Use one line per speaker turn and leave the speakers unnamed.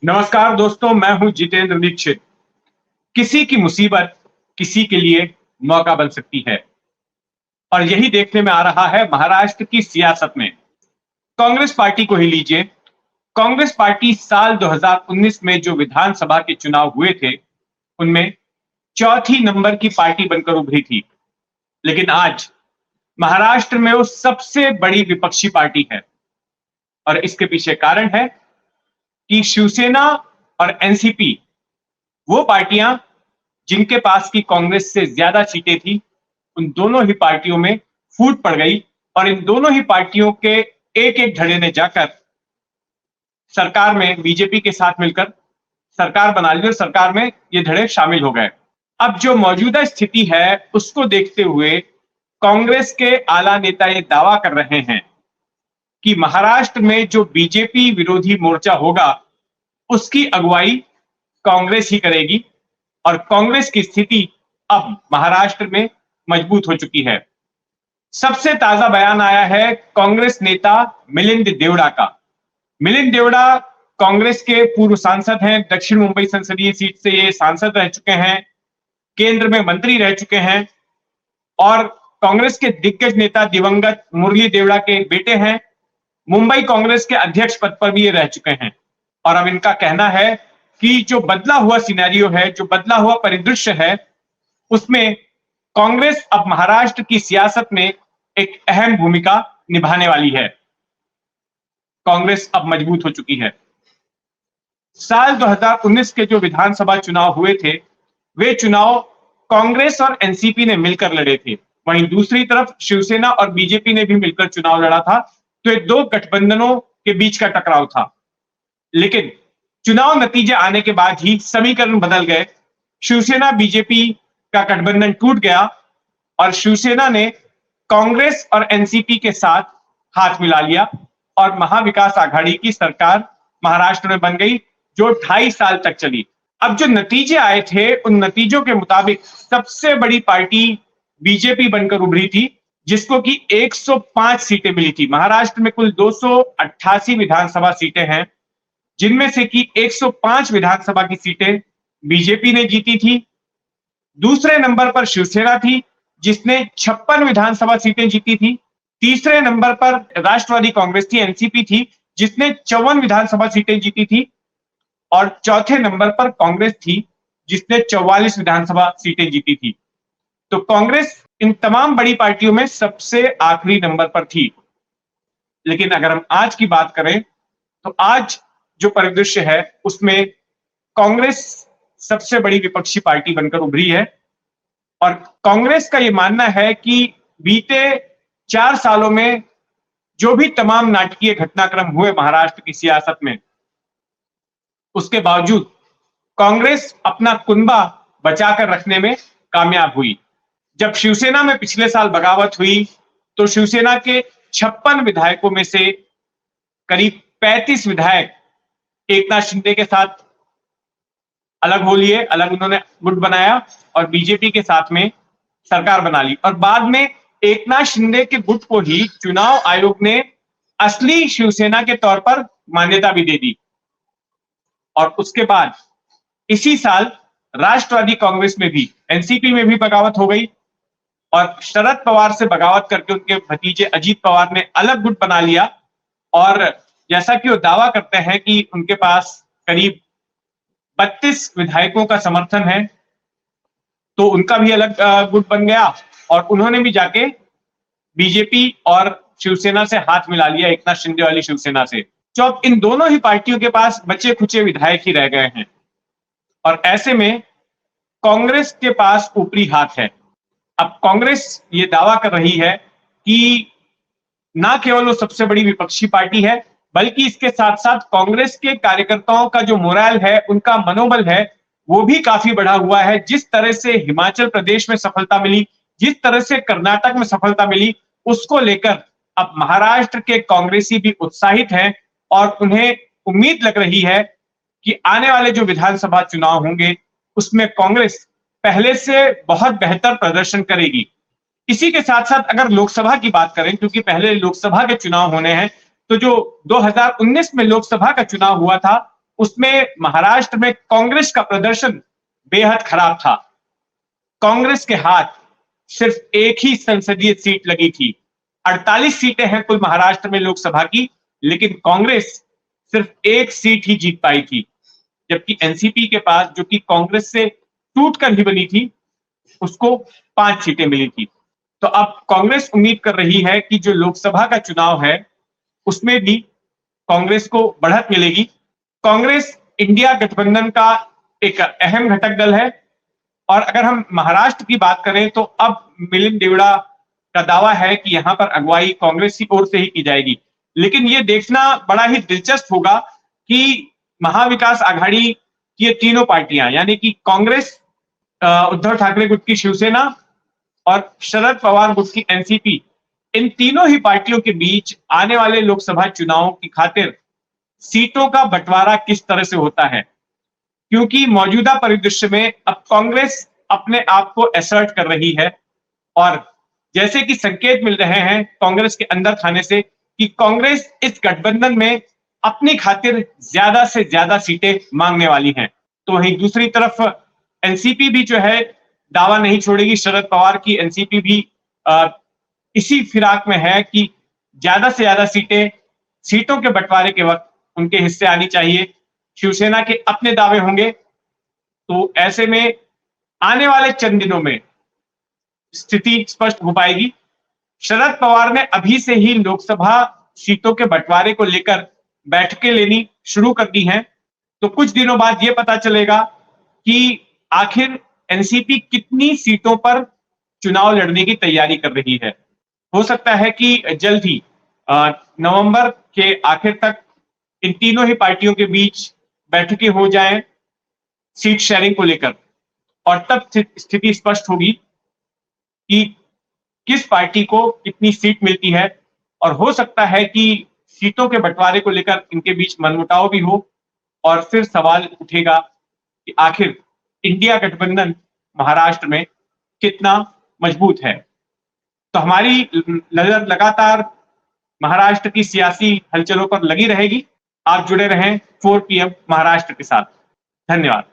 नमस्कार दोस्तों, मैं हूं जितेंद्र दीक्षित। किसी की मुसीबत किसी के लिए मौका बन सकती है और यही देखने में आ रहा है महाराष्ट्र की सियासत में। कांग्रेस पार्टी को ही लीजिए। कांग्रेस पार्टी साल 2019 में जो विधानसभा के चुनाव हुए थे, उनमें चौथी नंबर की पार्टी बनकर उभरी थी। लेकिन आज महाराष्ट्र में वो सबसे बड़ी विपक्षी पार्टी है और इसके पीछे कारण है कि शिवसेना और एनसीपी, वो पार्टियां जिनके पास की कांग्रेस से ज्यादा सीटें थी, उन दोनों ही पार्टियों में फूट पड़ गई और इन दोनों ही पार्टियों के एक एक धड़े ने जाकर सरकार में बीजेपी के साथ मिलकर सरकार बना ली और सरकार में ये धड़े शामिल हो गए। अब जो मौजूदा स्थिति है उसको देखते हुए कांग्रेस के आला नेता ये दावा कर रहे हैं कि महाराष्ट्र में जो बीजेपी विरोधी मोर्चा होगा उसकी अगुवाई कांग्रेस ही करेगी और कांग्रेस की स्थिति अब महाराष्ट्र में मजबूत हो चुकी है। सबसे ताजा बयान आया है कांग्रेस नेता मिलिंद देवड़ा का। मिलिंद देवड़ा कांग्रेस के पूर्व सांसद हैं। दक्षिण मुंबई संसदीय सीट से ये सांसद रह चुके हैं, केंद्र में मंत्री रह चुके हैं और कांग्रेस के दिग्गज नेता दिवंगत मुरली देवड़ा के बेटे हैं। मुंबई कांग्रेस के अध्यक्ष पद पर भी ये रह चुके हैं और अब इनका कहना है कि जो बदला हुआ सिनेरियो है, जो बदला हुआ परिदृश्य है, उसमें कांग्रेस अब महाराष्ट्र की सियासत में एक अहम भूमिका निभाने वाली है। कांग्रेस अब मजबूत हो चुकी है। साल 2019 के जो विधानसभा चुनाव हुए थे, वे चुनाव कांग्रेस और एनसीपी ने मिलकर लड़े थे। वहीं दूसरी तरफ शिवसेना और बीजेपी ने भी मिलकर चुनाव लड़ा था। तो ये दो गठबंधनों के बीच का टकराव था। लेकिन चुनाव नतीजे आने के बाद ही समीकरण बदल गए। शिवसेना बीजेपी का गठबंधन टूट गया और शिवसेना ने कांग्रेस और एनसीपी के साथ हाथ मिला लिया और महाविकास आघाड़ी की सरकार महाराष्ट्र में बन गई, जो 2.5 साल तक चली। अब जो नतीजे आए थे, उन नतीजों के मुताबिक सबसे बड़ी पार्टी बीजेपी बनकर उभरी थी, जिसको कि 105 सीटें मिली थी। महाराष्ट्र में कुल 288 विधानसभा सीटें हैं, जिनमें से कि 105 विधानसभा की सीटें बीजेपी ने जीती थी। दूसरे नंबर पर शिवसेना थी, जिसने 56 विधानसभा सीटें जीती थी। तीसरे नंबर पर राष्ट्रवादी कांग्रेस थी, एनसीपी थी, जिसने 54 विधानसभा सीटें जीती थी। और चौथे नंबर पर कांग्रेस थी, जिसने 44 विधानसभा सीटें जीती थी। तो कांग्रेस इन तमाम बड़ी पार्टियों में सबसे आखिरी नंबर पर थी। लेकिन अगर हम आज की बात करें तो आज जो परिदृश्य है उसमें कांग्रेस सबसे बड़ी विपक्षी पार्टी बनकर उभरी है और कांग्रेस का यह मानना है कि बीते 4 सालों में जो भी तमाम नाटकीय घटनाक्रम हुए महाराष्ट्र की सियासत में, उसके बावजूद कांग्रेस अपना कुनबा बचाकर रखने में कामयाब हुई। जब शिवसेना में पिछले साल बगावत हुई तो शिवसेना के 56 विधायकों में से करीब 35 विधायक एकनाथ शिंदे के साथ अलग हो लिए, अलग उन्होंने गुट बनाया और बीजेपी के साथ में सरकार बना ली। और बाद में एकनाथ शिंदे के गुट को ही चुनाव आयोग ने असली शिवसेना के तौर पर मान्यता भी दे दी। और उसके बाद इसी साल राष्ट्रवादी कांग्रेस में भी, एनसीपी में भी बगावत हो गई और शरद पवार से बगावत करके उनके भतीजे अजीत पवार ने अलग गुट बना लिया। और जैसा कि वो दावा करते हैं कि उनके पास करीब 32 विधायकों का समर्थन है, तो उनका भी अलग गुट बन गया और उन्होंने भी जाके बीजेपी और शिवसेना से हाथ मिला लिया, एकनाथ शिंदे वाली शिवसेना से। तो अब इन दोनों ही पार्टियों के पास बचे खुचे विधायक ही रह गए हैं और ऐसे में कांग्रेस के पास ऊपरी हाथ है। अब कांग्रेस ये दावा कर रही है कि ना केवल वो सबसे बड़ी विपक्षी पार्टी है, बल्कि इसके साथ साथ कांग्रेस के कार्यकर्ताओं का जो मोरल है, उनका मनोबल है, वो भी काफी बढ़ा हुआ है। जिस तरह से हिमाचल प्रदेश में सफलता मिली, जिस तरह से कर्नाटक में सफलता मिली, उसको लेकर अब महाराष्ट्र के कांग्रेसी भी उत्साहित हैं और उन्हें उम्मीद लग रही है कि आने वाले जो विधानसभा चुनाव होंगे उसमें कांग्रेस पहले से बहुत बेहतर प्रदर्शन करेगी। इसी के साथ साथ अगर लोकसभा की बात करें, क्योंकि पहले लोकसभा के चुनाव होने हैं, तो जो 2019 में लोकसभा का चुनाव हुआ था उसमें महाराष्ट्र में कांग्रेस का प्रदर्शन बेहद खराब था। कांग्रेस के हाथ सिर्फ एक ही संसदीय सीट लगी थी। 48 सीटें हैं कुल महाराष्ट्र में लोकसभा की, लेकिन कांग्रेस सिर्फ एक सीट ही जीत पाई थी, जबकि एनसीपी के पास, जो कि कांग्रेस से टूटकर ही बनी थी, उसको 5 सीटें मिली थी। तो अब कांग्रेस उम्मीद कर रही है कि जो लोकसभा का चुनाव है उसमें भी कांग्रेस को बढ़त मिलेगी। कांग्रेस इंडिया गठबंधन का एक अहम घटक दल है, और अगर हम महाराष्ट्र की बात करें तो अब मिलिंद देवड़ा का दावा है कि यहां पर अगुवाई कांग्रेस की ओर से ही की जाएगी। लेकिन यह देखना बड़ा ही दिलचस्प होगा कि महाविकास आघाड़ी की ये तीनों पार्टियां, यानी कि कांग्रेस, उद्धव ठाकरे गुट की शिवसेना और शरद पवार गुट की एनसीपी, इन तीनों ही पार्टियों के बीच आने वाले लोकसभा चुनावों की खातिर सीटों का बंटवारा किस तरह से होता है। क्योंकि मौजूदा परिदृश्य में अब कांग्रेस अपने आप को असर्ट कर रही है, और जैसे कि संकेत मिल रहे हैं कांग्रेस के अंदर खाने से कि कांग्रेस इस गठबंधन में अपनी खातिर ज्यादा से ज्यादा सीटें मांगने वाली हैं। तो वहीं दूसरी तरफ एनसीपी भी जो है दावा नहीं छोड़ेगी। शरद पवार की एनसीपी भी इसी फिराक में है कि ज्यादा से ज्यादा सीटों के बंटवारे के वक्त उनके हिस्से आनी चाहिए। शिवसेना के अपने दावे होंगे, तो ऐसे में आने वाले चंद दिनों में स्थिति स्पष्ट हो पाएगी। शरद पवार ने अभी से ही लोकसभा सीटों के बंटवारे को लेकर बैठकें लेनी शुरू कर दी हैं, तो कुछ दिनों बाद यह पता चलेगा कि आखिर एनसीपी कितनी सीटों पर चुनाव लड़ने की तैयारी कर रही है। हो सकता है कि जल्द ही नवंबर के आखिर तक इन तीनों ही पार्टियों के बीच बैठकें हो जाएं सीट शेयरिंग को लेकर, और तब स्थिति स्पष्ट होगी कि किस पार्टी को कितनी सीट मिलती है। और हो सकता है कि सीटों के बंटवारे को लेकर इनके बीच मनमुटाव भी हो, और फिर सवाल उठेगा कि आखिर इंडिया गठबंधन महाराष्ट्र में कितना मजबूत है। तो हमारी नजर लगातार महाराष्ट्र की सियासी हलचलों पर लगी रहेगी। आप जुड़े रहें 4 PM महाराष्ट्र के साथ। धन्यवाद।